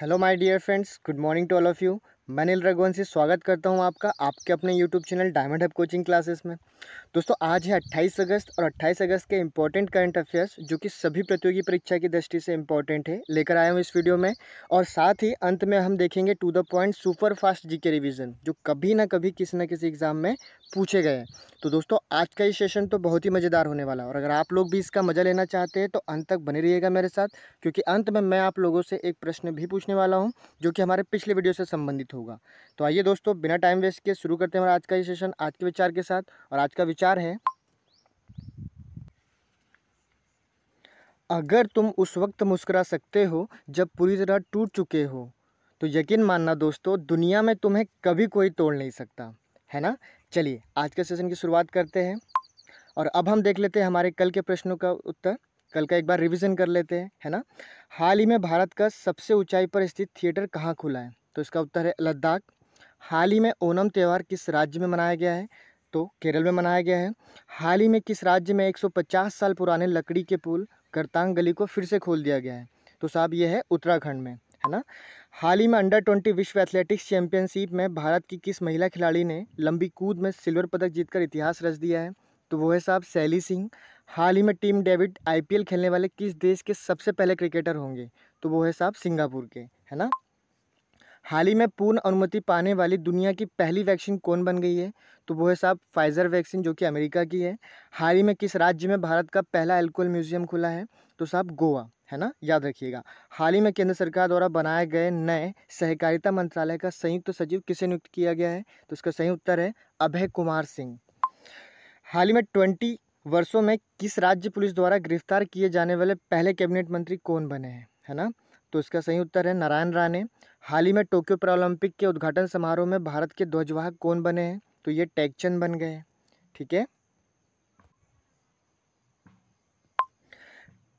Hello my dear friends, good morning to all of you. मैं नील रघुवंशी स्वागत करता हूं आपका आपके अपने YouTube channel Diamond Hub coaching classes में। दोस्तों, आज है 28 अगस्त और 28 अगस्त के इंपॉर्टेंट करंट अफेयर्स जो कि सभी प्रतियोगी परीक्षा की दृष्टि से इंपॉर्टेंट है, लेकर आया हूं इस वीडियो में। और साथ ही अंत में हम देखेंगे to the point super fast GK revision जो कभी ना कभी किसी न किसी एग्जाम में पूछे गए हैं। तो दोस्तों, आज का ये सेशन तो बहुत ही मज़ेदार होने वाला है और अगर आप लोग भी इसका मज़ा लेना चाहते हैं तो अंत तक बने रहिएगा मेरे साथ, क्योंकि अंत में मैं आप लोगों से एक प्रश्न भी पूछने वाला हूँ जो कि हमारे पिछले वीडियो से संबंधित होगा। तो आइए दोस्तों, बिना टाइम वेस्ट किए शुरू करते हैं हमारा आज का ये सेशन आज के विचार के साथ। और आज का विचार है, अगर तुम उस वक्त मुस्कुरा सकते हो जब पूरी तरह टूट चुके हो तो यकीन मानना दोस्तों, दुनिया में तुम्हें कभी कोई तोड़ नहीं सकता, है ना। चलिए आज के सेशन की शुरुआत करते हैं और अब हम देख लेते हैं हमारे कल के प्रश्नों का उत्तर। कल का एक बार रिवीजन कर लेते हैं, है ना। हाल ही में भारत का सबसे ऊंचाई पर स्थित थिएटर कहाँ खुला है? तो इसका उत्तर है लद्दाख। हाल ही में ओणम त्यौहार किस राज्य में मनाया गया है? तो केरल में मनाया गया है। हाल ही में किस राज्य में 150 साल पुराने लकड़ी के पुल करतांग गली को फिर से खोल दिया गया है? तो साहब ये है उत्तराखंड में, है ना। हाल ही में अंडर-20 विश्व एथलेटिक्स चैंपियनशिप में भारत की किस महिला खिलाड़ी ने लंबी कूद में सिल्वर पदक जीतकर इतिहास रच दिया है? तो वो है साहब शैली सिंह। हाल ही में टीम डेविड आईपीएल खेलने वाले किस देश के सबसे पहले क्रिकेटर होंगे? तो वो है साहब सिंगापुर के, है ना। हाल ही में पूर्ण अनुमति पाने वाली दुनिया की पहली वैक्सीन कौन बन गई है? तो वो है साहब फाइज़र वैक्सीन जो कि अमेरिका की है। हाल ही में किस राज्य में भारत का पहला अल्कोहल म्यूजियम खुला है? तो साहब गोवा, है ना, याद रखिएगा। हाल ही में केंद्र सरकार द्वारा बनाए गए नए सहकारिता मंत्रालय का संयुक्त सचिव किसे नियुक्त किया गया है? तो इसका सही उत्तर है अभय कुमार सिंह। हाल ही में 20 वर्षों में किस राज्य पुलिस द्वारा गिरफ्तार किए जाने वाले पहले कैबिनेट मंत्री कौन बने हैं, है ना। तो इसका सही उत्तर है नारायण राणे। हाल ही में टोक्यो पैरालंपिक के उद्घाटन समारोह में भारत के ध्वजवाहक कौन बने हैं? तो ये टेकचंद बन गए, ठीक है।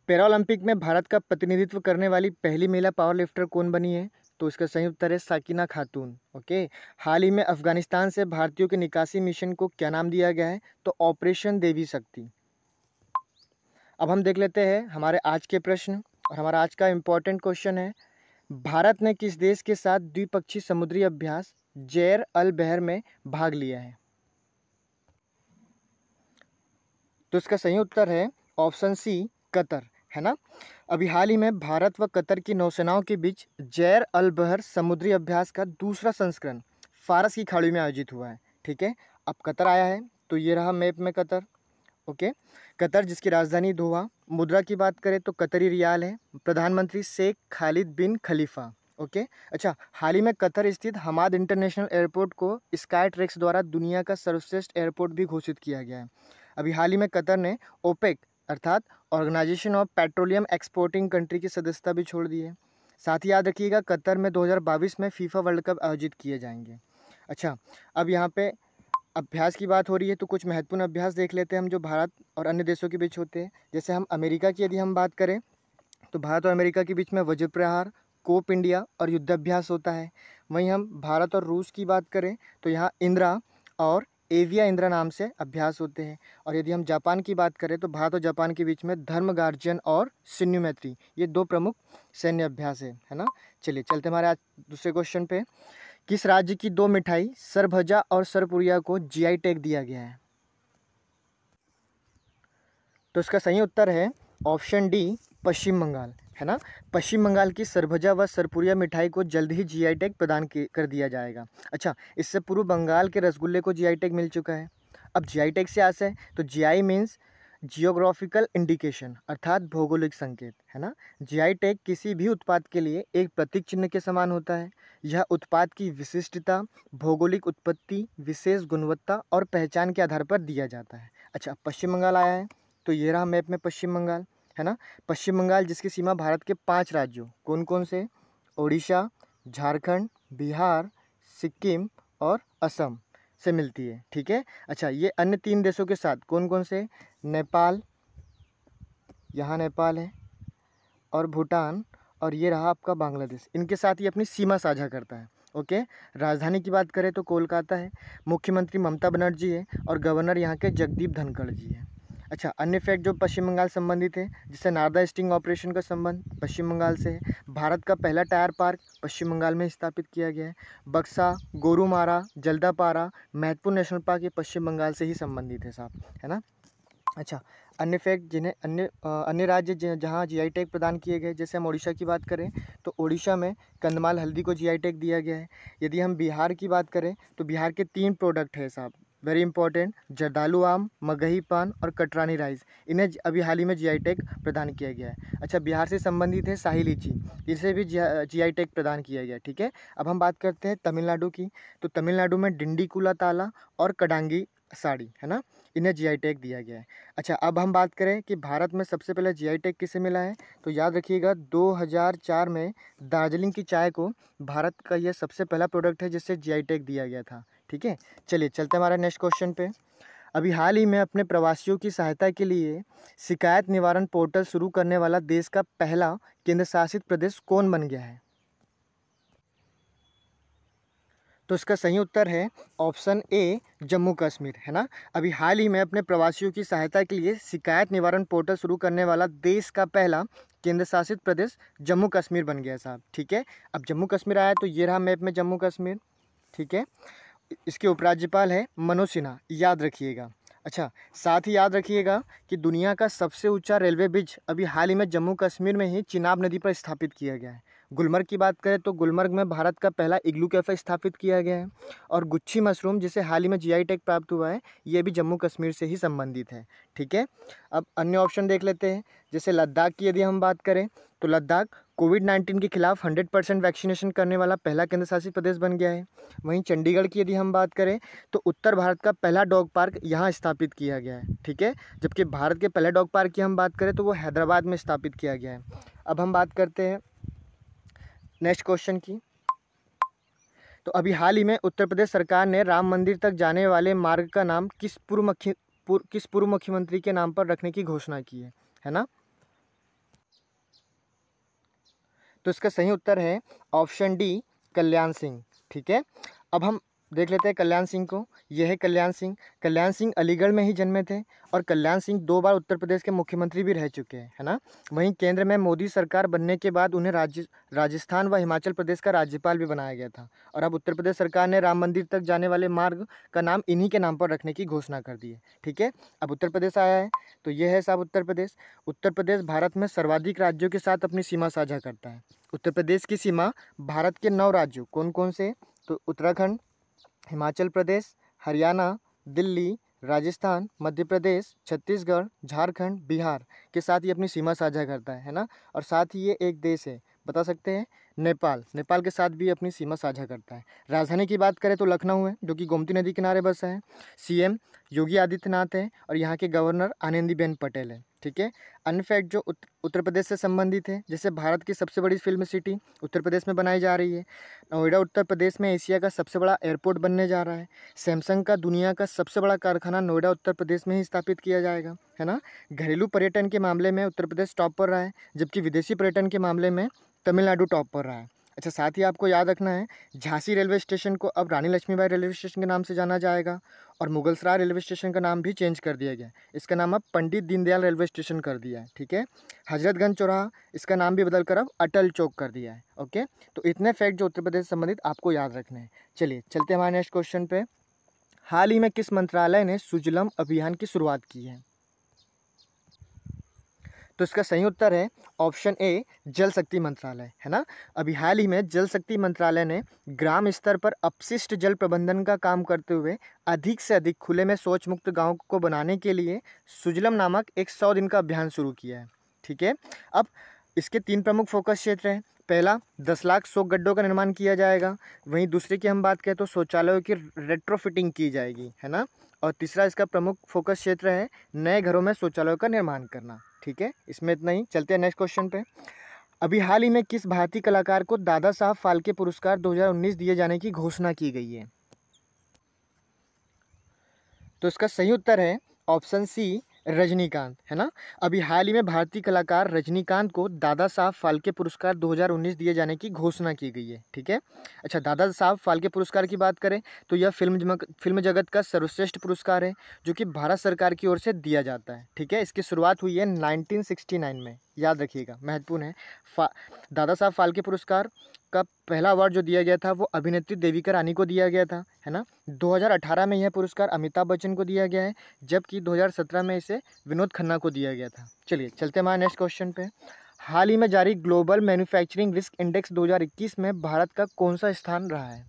पैरालंपिक में भारत का प्रतिनिधित्व करने वाली पहली महिला पावर लिफ्टर कौन बनी है? तो इसका सही उत्तर है साकिना खातून, ओके। हाल ही में अफगानिस्तान से भारतीयों के निकासी मिशन को क्या नाम दिया गया है? तो ऑपरेशन देवी शक्ति। अब हम देख लेते हैं हमारे आज के प्रश्न और हमारा आज का इम्पोर्टेंट क्वेश्चन है, भारत ने किस देश के साथ द्विपक्षीय समुद्री अभ्यास जैर अल बहर में भाग लिया है? तो इसका सही उत्तर है ऑप्शन सी कतर, है ना। अभी हाल ही में भारत व कतर की नौसेनाओं के बीच जैर अल बहर समुद्री अभ्यास का दूसरा संस्करण फारस की खाड़ी में आयोजित हुआ है, ठीक है। अब कतर आया है तो ये रहा मैप में कतर, ओके। कतर जिसकी राजधानी दोहा। मुद्रा की बात करें तो कतरी रियाल है। प्रधानमंत्री शेख खालिद बिन खलीफा, ओके। अच्छा, हाल ही में कतर स्थित हमाद इंटरनेशनल एयरपोर्ट को स्काई ट्रैक्स द्वारा दुनिया का सर्वश्रेष्ठ एयरपोर्ट भी घोषित किया गया है। अभी हाल ही में कतर ने ओपेक अर्थात organization of petroleum exporting country की सदस्यता भी छोड़ दी है। साथ ही याद रखिएगा कतर में 2022 में फीफा वर्ल्ड कप आयोजित किए जाएंगे। अच्छा, अब यहाँ पे अभ्यास की बात हो रही है तो कुछ महत्वपूर्ण अभ्यास देख लेते हैं हम जो भारत और अन्य देशों के बीच होते हैं। जैसे हम अमेरिका की यदि हम बात करें तो भारत और अमेरिका के बीच में वज्र प्रहार, कोप इंडिया और युद्धाभ्यास होता है। वहीं हम भारत और रूस की बात करें तो यहाँ इंद्रा और एविया इंद्रा नाम से अभ्यास होते हैं। और यदि हम जापान की बात करें तो भारत और जापान के बीच में धर्म गार्जियन और शिन्यू मैत्री, ये दो प्रमुख सैन्य अभ्यास है ना। चलिए चलते हमारे आज दूसरे क्वेश्चन पे। किस राज्य की दो मिठाई सरभजा और सरपुरिया को जीआई टैग दिया गया है? तो इसका सही उत्तर है ऑप्शन डी पश्चिम बंगाल, है ना। पश्चिम बंगाल की सरभजा व सरपुरिया मिठाई को जल्द ही जीआई टैग प्रदान कर दिया जाएगा। अच्छा, इससे पूर्व बंगाल के रसगुल्ले को जीआई टैग मिल चुका है। अब जीआई टैग से आशय है तो जीआई मीन्स जियोग्राफिकल इंडिकेशन अर्थात भौगोलिक संकेत, है ना। जीआई टैग किसी भी उत्पाद के लिए एक प्रतीक चिन्ह के समान होता है। यह उत्पाद की विशिष्टता, भौगोलिक उत्पत्ति, विशेष गुणवत्ता और पहचान के आधार पर दिया जाता है। अच्छा, पश्चिम बंगाल आया है तो ये रहा मैप में पश्चिम बंगाल, है ना। पश्चिम बंगाल जिसकी सीमा भारत के 5 राज्यों कौन कौन से? ओडिशा, झारखंड, बिहार, सिक्किम और असम से मिलती है, ठीक है। अच्छा, ये अन्य 3 देशों के साथ कौन कौन से? नेपाल, यहाँ नेपाल है, और भूटान, और ये रहा आपका बांग्लादेश। इनके साथ ये अपनी सीमा साझा करता है, ओके। राजधानी की बात करें तो कोलकाता है। मुख्यमंत्री ममता बनर्जी है और गवर्नर यहाँ के जगदीप धनखड़ जी है। अच्छा, अन्य फैक्ट जो पश्चिम बंगाल संबंधित है, जिससे नारदा स्टिंग ऑपरेशन का संबंध पश्चिम बंगाल से है। भारत का पहला टायर पार्क पश्चिम बंगाल में स्थापित किया गया है। बक्सा, गोरुमारा, जल्दापारा महत्वपूर्ण नेशनल पार्क ये पश्चिम बंगाल से ही संबंधित है साहब, है ना। अच्छा, अन्य फैक्ट जिन्हें अन्य राज्य जहाँ जीआई टैग प्रदान किए गए, जैसे हम उड़ीसा की बात करें तो उड़ीसा में कंधमाल हल्दी को जीआई टैग दिया गया है। यदि हम बिहार की बात करें तो बिहार के 3 प्रोडक्ट है साहब, वेरी इंपॉर्टेंट, जर्दालू आम, मगही पान और कटरानी राइस, इन्हें अभी हाल ही में जीआई टैग प्रदान किया गया है। अच्छा, बिहार से संबंधित है शाही लीची, इसे भी जीआई टैग प्रदान किया गया है। ठीक है, अब हम बात करते हैं तमिलनाडु की। तो तमिलनाडु में डिंडीकुला ताला और कडांगी साड़ी, है ना, इन्हें जीआई टैग दिया गया है। अच्छा, अब हम बात करें कि भारत में सबसे पहले जीआई टैग किसे मिला है, तो याद रखिएगा 2004 में दार्जिलिंग की चाय को भारत का यह सबसे पहला प्रोडक्ट है जिससे जीआई टैग दिया गया था। ठीक है, चलिए चलते हमारा नेक्स्ट क्वेश्चन पे। अभी हाल ही में अपने प्रवासियों की सहायता के लिए शिकायत निवारण पोर्टल शुरू करने वाला देश का पहला केंद्र शासित प्रदेश कौन बन गया है, तो इसका सही उत्तर है ऑप्शन ए जम्मू कश्मीर, है ना। अभी हाल ही में अपने प्रवासियों की सहायता के लिए शिकायत निवारण पोर्टल शुरू करने वाला देश का पहला केंद्र शासित प्रदेश जम्मू कश्मीर बन गया साहब। ठीक है, अब जम्मू कश्मीर आया तो ये रहा मैप में जम्मू कश्मीर। ठीक है, इसके उपराज्यपाल है मनोज सिन्हा, याद रखिएगा। अच्छा, साथ ही याद रखिएगा कि दुनिया का सबसे ऊंचा रेलवे ब्रिज अभी हाल ही में जम्मू कश्मीर में ही चिनाब नदी पर स्थापित किया गया है। गुलमर्ग की बात करें तो गुलमर्ग में भारत का पहला इग्लू कैफ़े स्थापित किया गया है। और गुच्छी मशरूम जिसे हाल ही में जीआई टैग प्राप्त हुआ है, ये भी जम्मू कश्मीर से ही संबंधित है। ठीक है, अब अन्य ऑप्शन देख लेते हैं। जैसे लद्दाख की यदि हम बात करें तो लद्दाख कोविड-19 के खिलाफ 100% वैक्सीनेशन करने वाला पहला केंद्र शासित प्रदेश बन गया है। वहीं चंडीगढ़ की यदि हम बात करें तो उत्तर भारत का पहला डॉग पार्क यहाँ स्थापित किया गया है। ठीक है, जबकि भारत के पहले डॉग पार्क की हम बात करें तो वो हैदराबाद में स्थापित किया गया है। अब हम बात करते हैं नेक्स्ट क्वेश्चन की। तो अभी हाल ही में उत्तर प्रदेश सरकार ने राम मंदिर तक जाने वाले मार्ग का नाम किस पूर्व मुख्यमंत्री के नाम पर रखने की घोषणा की है ना। तो इसका सही उत्तर है ऑप्शन डी कल्याण सिंह। ठीक है, अब हम देख लेते हैं कल्याण सिंह को। यह है कल्याण सिंह। कल्याण सिंह अलीगढ़ में ही जन्मे थे और कल्याण सिंह 2 बार उत्तर प्रदेश के मुख्यमंत्री भी रह चुके हैं, है ना। वहीं केंद्र में मोदी सरकार बनने के बाद उन्हें राजस्थान व हिमाचल प्रदेश का राज्यपाल भी बनाया गया था। और अब उत्तर प्रदेश सरकार ने राम मंदिर तक जाने वाले मार्ग का नाम इन्हीं के नाम पर रखने की घोषणा कर दी है। ठीक है, अब उत्तर प्रदेश आया है तो यह है साहब उत्तर प्रदेश। उत्तर प्रदेश भारत में सर्वाधिक राज्यों के साथ अपनी सीमा साझा करता है। उत्तर प्रदेश की सीमा भारत के 9 राज्यों कौन कौन से, तो उत्तराखंड, हिमाचल प्रदेश, हरियाणा, दिल्ली, राजस्थान, मध्य प्रदेश, छत्तीसगढ़, झारखंड, बिहार के साथ ये अपनी सीमा साझा करता है ना। और साथ ही ये एक देश है, बता सकते हैं, नेपाल के साथ भी अपनी सीमा साझा करता है। राजधानी की बात करें तो लखनऊ है, जो कि गोमती नदी किनारे बसा है। सीएम योगी आदित्यनाथ है और यहाँ के गवर्नर आनंदीबेन पटेल है। ठीक है, अन्य फैक्ट जो उत्तर प्रदेश से संबंधित है, जैसे भारत की सबसे बड़ी फिल्म सिटी उत्तर प्रदेश में बनाई जा रही है। नोएडा उत्तर प्रदेश में एशिया का सबसे बड़ा एयरपोर्ट बनने जा रहा है। सैमसंग का दुनिया का सबसे बड़ा कारखाना नोएडा उत्तर प्रदेश में ही स्थापित किया जाएगा, है ना। घरेलू पर्यटन के मामले में उत्तर प्रदेश टॉप पर रहा है, जबकि विदेशी पर्यटन के मामले में तमिलनाडु टॉप पर रहा है। अच्छा, साथ ही आपको याद रखना है झांसी रेलवे स्टेशन को अब रानी लक्ष्मीबाई रेलवे स्टेशन के नाम से जाना जाएगा और मुगलसराय रेलवे स्टेशन का नाम भी चेंज कर दिया गया है। इसका नाम अब पंडित दीनदयाल रेलवे स्टेशन कर दिया है। ठीक है, हजरतगंज चौराहा इसका नाम भी बदलकर अब अटल चौक कर दिया है। ओके, तो इतने फैक्ट जो उत्तर प्रदेश से संबंधित आपको याद रखने हैं। चलिए चलते हैं हमारे नेक्स्ट क्वेश्चन पे। हाल ही में किस मंत्रालय ने सुजलम अभियान की शुरुआत की तो इसका सही उत्तर है ऑप्शन ए जल शक्ति मंत्रालय, है ना। अभी हाल ही में जल शक्ति मंत्रालय ने ग्राम स्तर पर अपशिष्ट जल प्रबंधन का काम करते हुए अधिक से अधिक खुले में शौच मुक्त गाँव को बनाने के लिए सुजलम नामक एक 100 दिन का अभियान शुरू किया है। ठीक है, अब इसके 3 प्रमुख फोकस क्षेत्र हैं। पहला 10 लाख शौच गड्ढों का निर्माण किया जाएगा। वहीं दूसरे की हम बात करें तो शौचालयों की रेट्रोफिटिंग की जाएगी, है ना। और तीसरा इसका प्रमुख फोकस क्षेत्र है नए घरों में शौचालयों का निर्माण करना। ठीक है, इसमें इतना ही। चलते हैं नेक्स्ट क्वेश्चन पे। अभी हाल ही में किस भारतीय कलाकार को दादा साहब फाल्के पुरस्कार 2019 दिए जाने की घोषणा की गई है तो इसका सही उत्तर है ऑप्शन सी रजनीकांत, है ना। अभी हाल ही में भारतीय कलाकार रजनीकांत को दादा साहब फाल्के पुरस्कार 2019 दिए जाने की घोषणा की गई है, ठीक है। अच्छा, दादा साहब फाल्के पुरस्कार की बात करें तो यह फिल्म जगत का सर्वश्रेष्ठ पुरस्कार है जो कि भारत सरकार की ओर से दिया जाता है, ठीक है। इसकी शुरुआत हुई है 1969 में, याद रखिएगा, महत्वपूर्ण है। दादा साहब फाल्के पुरस्कार का पहला अवार्ड जो दिया गया था वो अभिनेत्री देविका रानी को दिया गया था, है ना। 2018 में यह पुरस्कार अमिताभ बच्चन को दिया गया है, जबकि 2017 में इसे विनोद खन्ना को दिया गया था। चलिए चलते हैं हमारे नेक्स्ट क्वेश्चन पे। हाल ही में जारी ग्लोबल मैन्युफैक्चरिंग रिस्क इंडेक्स 2021 में भारत का कौन सा स्थान रहा है?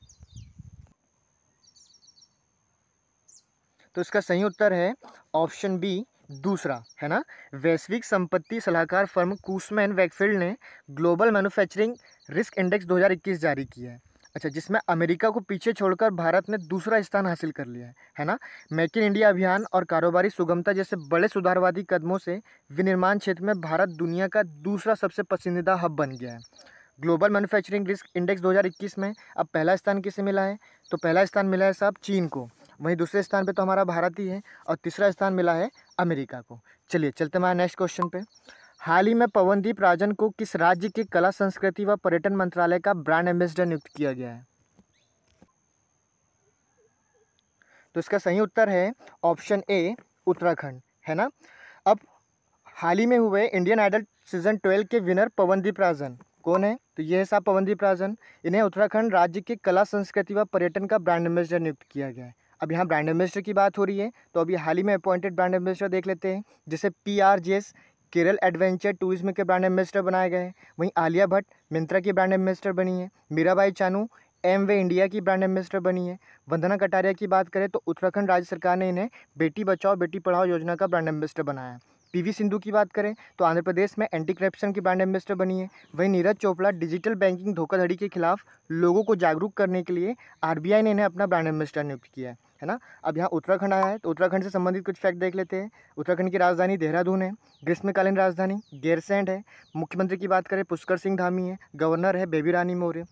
तो इसका सही उत्तर है ऑप्शन बी, दूसरा, है ना। वैश्विक संपत्ति सलाहकार फर्म कूसमैन वैकफील्ड ने ग्लोबल मैन्युफैक्चरिंग रिस्क इंडेक्स 2021 जारी किया है। अच्छा, जिसमें अमेरिका को पीछे छोड़कर भारत ने दूसरा स्थान हासिल कर लिया है ना। मेक इन इंडिया अभियान और कारोबारी सुगमता जैसे बड़े सुधारवादी कदमों से विनिर्माण क्षेत्र में भारत दुनिया का दूसरा सबसे पसंदीदा हब बन गया है। ग्लोबल मैन्युफैक्चरिंग रिस्क इंडेक्स 2021 में अब पहला स्थान किसे मिला है? तो पहला स्थान मिला है साहब चीन को, वहीं दूसरे स्थान पे तो हमारा भारत ही है, और तीसरा स्थान मिला है अमेरिका को। चलिए चलते हमारे नेक्स्ट क्वेश्चन पे। हाल ही में पवनदीप राजन को किस राज्य के कला संस्कृति व पर्यटन मंत्रालय का ब्रांड एम्बेसडर नियुक्त किया गया है? तो इसका सही उत्तर है ऑप्शन ए, उत्तराखंड, है ना। अब हाल ही में हुए इंडियन आइडल सीजन 12 के विनर पवनदीप राजन कौन है? तो ये है साहब पवनदीप राजन। इन्हें उत्तराखंड राज्य के कला संस्कृति व पर्यटन का ब्रांड एम्बेसडर नियुक्त किया गया है। अब यहाँ ब्रांड एम्बेसडर की बात हो रही है, तो अभी हाल ही में अपॉइंटेड ब्रांड एम्बेसडर देख लेते हैं। जैसे PRGS केरल एडवेंचर टूरिज्म के ब्रांड एम्बेसडर बनाए गए हैं। वहीं आलिया भट्ट मिंत्रा की ब्रांड एम्बेसडर बनी है। मीराबाई चानू एमवे इंडिया की ब्रांड एम्बेसडर बनी है। वंदना कटारिया की बात करें तो उत्तराखंड राज्य सरकार ने इन्हें बेटी बचाओ बेटी पढ़ाओ योजना का ब्रांड एम्बेसडर बनाया है। PV सिंधु की बात करें तो आंध्र प्रदेश में एंटी करप्शन की ब्रांड एम्बेसडर बनी है। वहीं नीरज चोपड़ा डिजिटल बैंकिंग धोखाधड़ी के खिलाफ लोगों को जागरूक करने के लिए RBI ने इन्हें अपना ब्रांड एम्बेसडर नियुक्त किया है ना। अब यहाँ उत्तराखंड आया है तो उत्तराखंड से संबंधित कुछ फैक्ट देख लेते हैं। उत्तराखंड की राजधानी देहरादून है। ग्रीष्मकालीन राजधानी गैरसैंण है। मुख्यमंत्री की बात करें पुष्कर सिंह धामी है। गवर्नर है बेबी रानी मौर्य।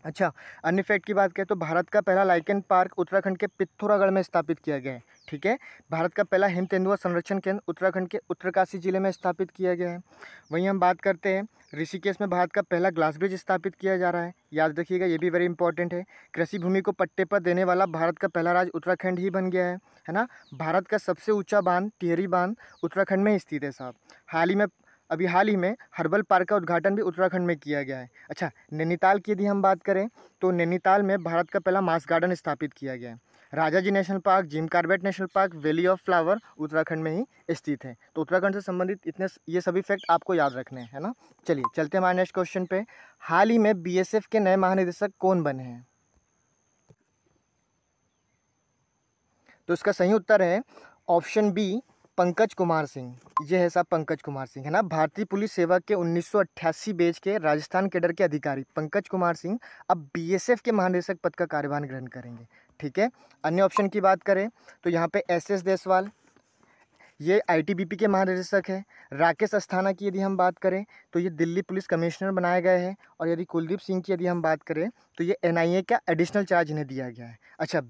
अच्छा, अन्य फैक्ट की बात करें तो भारत का पहला लाइकेन पार्क उत्तराखंड के पिथौरागढ़ में स्थापित किया गया है, ठीक है। भारत का पहला हिम तेंदुआ संरक्षण केंद्र उत्तराखंड के उत्तरकाशी जिले में स्थापित किया गया है। वहीं हम बात करते हैं ऋषिकेश में भारत का पहला ग्लास ब्रिज स्थापित किया जा रहा है, याद रखिएगा, ये भी वेरी इंपॉर्टेंट है। कृषि भूमि को पट्टे पर देने वाला भारत का पहला राज्य उत्तराखंड ही बन गया है ना। भारत का सबसे ऊँचा बांध टिहरी बांध उत्तराखंड में ही स्थित है साहब। हाल ही में हर्बल पार्क का उद्घाटन भी उत्तराखंड में किया गया है। अच्छा, नैनीताल की यदि हम बात करें तो नैनीताल में भारत का पहला मास गार्डन स्थापित किया गया है। Rajaji national park, Jim Corbett national park, valley of flower Uttarakhand में ही स्थित है। तो उत्तराखंड से संबंधित ये सभी फैक्ट आपको याद रखने हैं, है ना। चलिए चलते हैं हमारे नेक्स्ट क्वेश्चन पे। हाल ही में BSF के नए महानिदेशक कौन बने हैं? तो इसका सही उत्तर है ऑप्शन बी, पंकज कुमार सिंह। ये है साहब पंकज कुमार सिंह, है ना। भारतीय पुलिस सेवा के 1988 बैच के राजस्थान कैडर के अधिकारी पंकज कुमार सिंह अब BSF के महानिदेशक पद का कार्यभार ग्रहण करेंगे, ठीक है। अन्य ऑप्शन की बात करें तो यहाँ पे SS देसवाल, ये ITBP के महानिदेशक हैं। राकेश अस्थाना की यदि हम बात करें तो ये दिल्ली पुलिस कमिश्नर बनाए गए हैं। और यदि कुलदीप सिंह की यदि हम बात करें तो ये NIA का एडिशनल चार्ज इन्हें दिया गया है। अच्छा,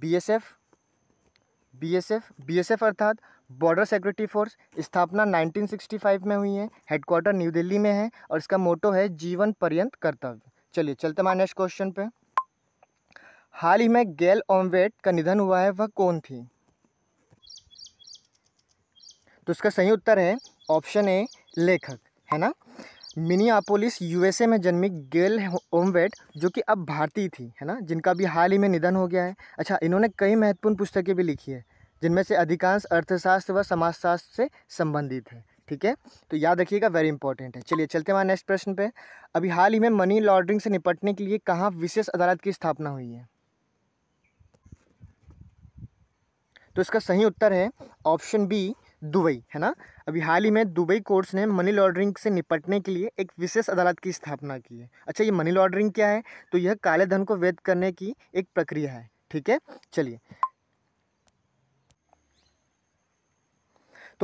BSF अर्थात बॉर्डर सिक्योरिटी फोर्स, स्थापना 1965 में हुई है। हेडक्वार्टर न्यू दिल्ली में है और इसका मोटो है जीवन पर्यंत कर्तव्य। चलिए चलते हमारे नेक्स्ट क्वेश्चन पे। हाल ही में गैल ओमवेट का निधन हुआ है, वह कौन थी? तो इसका सही उत्तर है ऑप्शन ए, लेखक, है ना। मिनियापोलिस USA में जन्मी गैल ओमवेट जो कि अब भारतीय थी, है ना, जिनका भी हाल ही में निधन हो गया है। अच्छा, इन्होंने कई महत्वपूर्ण पुस्तकें भी लिखी है जिनमें से अधिकांश अर्थशास्त्र व समाजशास्त्र से संबंधित है, ठीक है। तो याद रखिएगा, वेरी इंपॉर्टेंट है। चलिए चलते हैं हमारे नेक्स्ट प्रश्न पे। अभी हाल ही में मनी लॉन्ड्रिंग से निपटने के लिए कहाँ विशेष अदालत की स्थापना हुई है? तो इसका सही उत्तर है ऑप्शन बी, दुबई, है ना। अभी हाल ही में दुबई कोर्ट्स ने मनी लॉन्ड्रिंग से निपटने के लिए एक विशेष अदालत की स्थापना की है। अच्छा, ये मनी लॉन्ड्रिंग क्या है? तो यह काले धन को वैध करने की एक प्रक्रिया है, ठीक है। चलिए,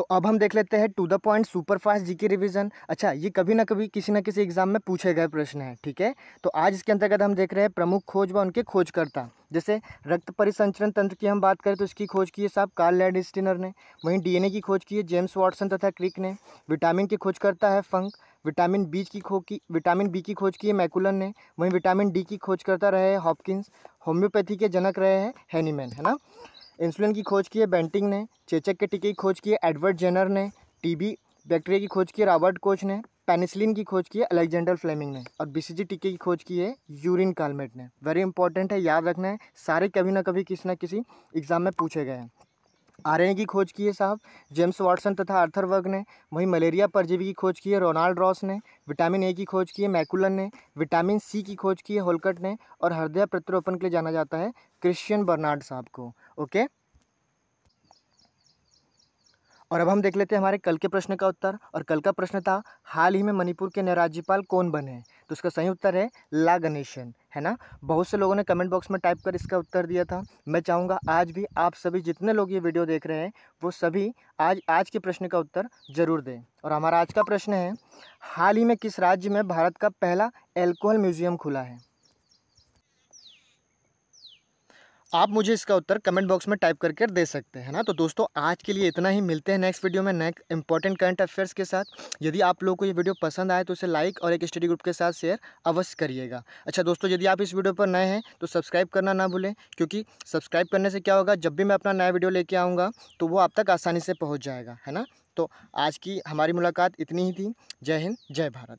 तो अब हम देख लेते हैं to the point super fast GK revision. अच्छा, ये कभी ना कभी किसी न किसी एग्जाम में पूछे गए प्रश्न है, ठीक है। तो आज इसके अंतर्गत हम देख रहे हैं प्रमुख खोज व उनके खोजकर्ता। जैसे रक्त परिसंचरण तंत्र की हम बात करें तो इसकी खोज की है साहब कार्ल लैंडस्टीनर ने। वहीं डीएनए की खोज की है जेम्स वाटसन तथा क्रिक ने। विटामिन की खोजकर्ता है फंक। विटामिन बी की खोज की है मैकुलन ने। वहीं विटामिन डी की खोजकर्ता रहे हैं हॉपकिंस। होम्योपैथी के जनक रहे हैं हैनीमैन, है ना। इंसुलिन की खोज की है बेंटिंग ने। चेचक के टीके की खोज की है एडवर्ड जेनर ने। टीबी बैक्टीरिया की खोज की है रॉबर्ट कोच ने। पेनिसिलिन की खोज की है अलेक्जेंडर फ्लेमिंग ने। और बीसीजी टीके की खोज की है यूरिन कालमेट ने। वेरी इंपॉर्टेंट है, याद रखना है, सारे कभी ना कभी किसी न किसी एग्जाम में पूछे गए हैं। आरएनए की खोज की है साहब जेम्स वाटसन तथा आर्थर वर्ग ने। वहीं मलेरिया परजीवी की खोज की है रोनाल्ड रॉस ने। विटामिन ए की खोज की है मैकुलन ने। विटामिन सी की खोज की है होलकट ने। और हृदय प्रत्यारोपण के लिए जाना जाता है क्रिश्चियन बर्नार्ड साहब को। ओके, और अब हम देख लेते हैं हमारे कल के प्रश्न का उत्तर। और कल का प्रश्न था हाल ही में मणिपुर के नए राज्यपाल कौन बने हैं। तो इसका सही उत्तर है ला गणेशन, है ना। बहुत से लोगों ने कमेंट बॉक्स में टाइप कर इसका उत्तर दिया था। मैं चाहूँगा आज भी आप सभी जितने लोग ये वीडियो देख रहे हैं वो सभी आज के प्रश्न का उत्तर जरूर दें। और हमारा आज का प्रश्न है हाल ही में किस राज्य में भारत का पहला एल्कोहल म्यूजियम खुला है। आप मुझे इसका उत्तर कमेंट बॉक्स में टाइप करके दे सकते हैं ना। तो दोस्तों आज के लिए इतना ही, मिलते हैं नेक्स्ट वीडियो में नेक्स्ट इंपॉर्टेंट करंट अफेयर्स के साथ। यदि आप लोगों को ये वीडियो पसंद आए तो इसे लाइक और एक स्टडी ग्रुप के साथ शेयर अवश्य करिएगा। अच्छा दोस्तों, यदि आप इस वीडियो पर नए हैं तो सब्सक्राइब करना ना भूलें, क्योंकि सब्सक्राइब करने से क्या होगा, जब भी मैं अपना नया वीडियो लेके आऊँगा तो वो आप तक आसानी से पहुँच जाएगा, है ना। तो आज की हमारी मुलाकात इतनी ही थी। जय हिंद, जय भारत।